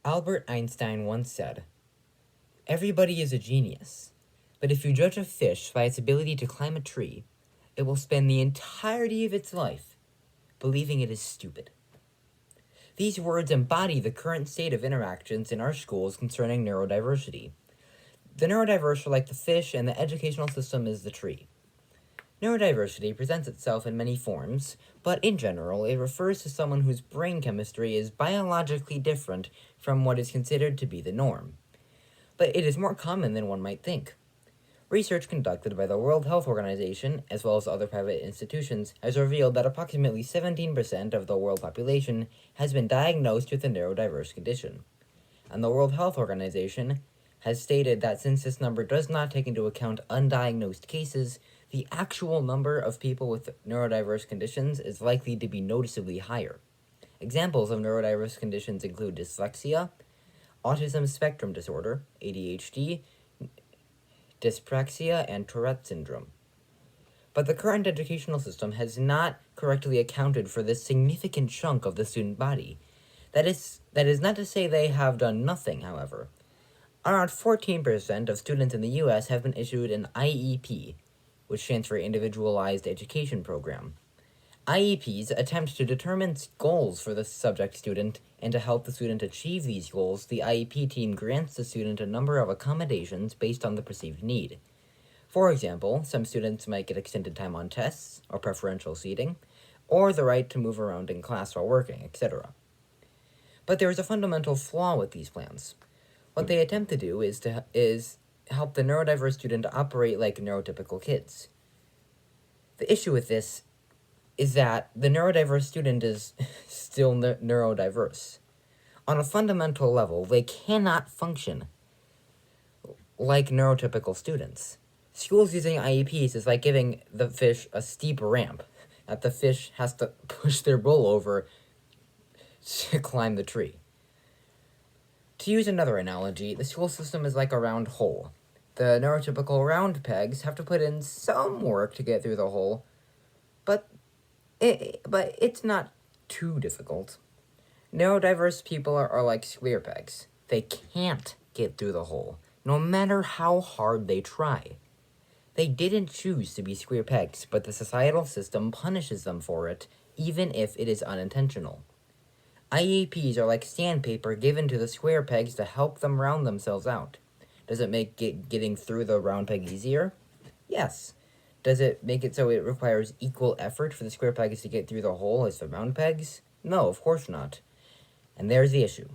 Albert Einstein once said, "Everybody is a genius, but if you judge a fish by its ability to climb a tree, it will spend the entirety of its life believing it is stupid." These words embody the current state of interactions in our schools concerning neurodiversity. The neurodiverse are like the fish, and the educational system is the tree. Neurodiversity presents itself in many forms, but in general, it refers to someone whose brain chemistry is biologically different from what is considered to be the norm. But it is more common than one might think. Research conducted by the World Health Organization, as well as other private institutions, has revealed that approximately 17% of the world population has been diagnosed with a neurodiverse condition. And the World Health Organization has stated that since this number does not take into account undiagnosed cases, the actual number of people with neurodiverse conditions is likely to be noticeably higher. Examples of neurodiverse conditions include dyslexia, autism spectrum disorder, ADHD, dyspraxia, and Tourette syndrome. But the current educational system has not correctly accounted for this significant chunk of the student body. That is not to say they have done nothing, however. Around 14% of students in the US have been issued an IEP, which stands for Individualized Education Program. IEPs attempt to determine goals for the subject student, and to help the student achieve these goals, the IEP team grants the student a number of accommodations based on the perceived need. For example, some students might get extended time on tests, or preferential seating, or the right to move around in class while working, etc. But there is a fundamental flaw with these plans. What they attempt to do is help the neurodiverse student operate like neurotypical kids. The issue with this is that the neurodiverse student is still neurodiverse. On a fundamental level, they cannot function like neurotypical students. Schools using IEPs is like giving the fish a steep ramp that the fish has to push their bull over to climb the tree. To use another analogy, the school system is like a round hole. The neurotypical round pegs have to put in some work to get through the hole, but it's not too difficult. Neurodiverse people are like square pegs. They can't get through the hole, no matter how hard they try. They didn't choose to be square pegs, but the societal system punishes them for it, even if it is unintentional. IEPs are like sandpaper given to the square pegs to help them round themselves out. Does it make getting through the round peg easier? Yes. Does it make it so it requires equal effort for the square pegs to get through the hole as the round pegs? No, of course not. And there's the issue.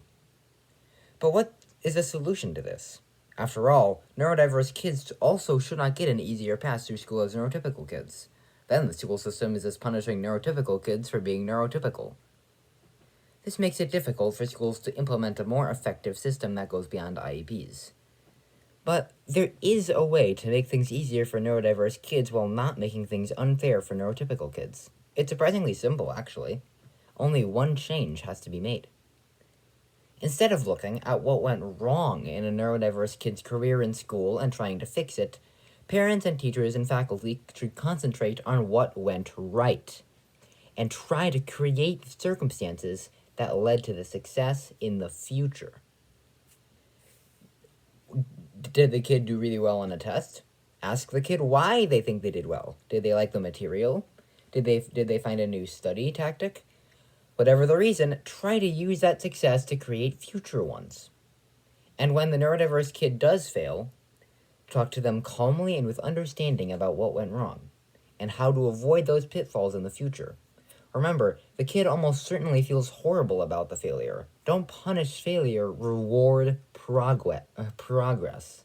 But what is the solution to this? After all, neurodiverse kids also should not get an easier pass through school as neurotypical kids. Then the school system is just punishing neurotypical kids for being neurotypical. This makes it difficult for schools to implement a more effective system that goes beyond IEPs. But there is a way to make things easier for neurodiverse kids while not making things unfair for neurotypical kids. It's surprisingly simple, actually. Only one change has to be made. Instead of looking at what went wrong in a neurodiverse kid's career in school and trying to fix it, parents and teachers and faculty should concentrate on what went right, and try to create circumstances that led to the success in the future. Did the kid do really well on a test? Ask the kid why they think they did well. Did they like the material? Did they find a new study tactic? Whatever the reason, try to use that success to create future ones. And when the neurodiverse kid does fail, talk to them calmly and with understanding about what went wrong, and how to avoid those pitfalls in the future. Remember, the kid almost certainly feels horrible about the failure. Don't punish failure, reward progress.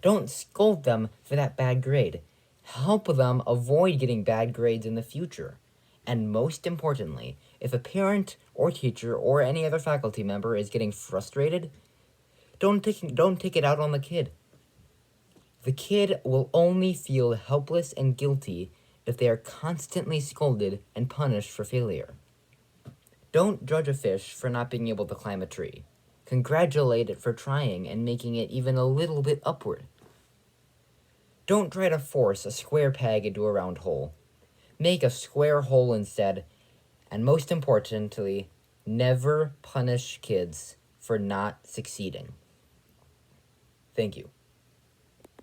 Don't scold them for that bad grade. Help them avoid getting bad grades in the future. And most importantly, if a parent or teacher or any other faculty member is getting frustrated, don't take it out on the kid. The kid will only feel helpless and guilty if they are constantly scolded and punished for failure. Don't judge a fish for not being able to climb a tree. Congratulate it for trying and making it even a little bit upward. Don't try to force a square peg into a round hole. Make a square hole instead, and most importantly, never punish kids for not succeeding. Thank you.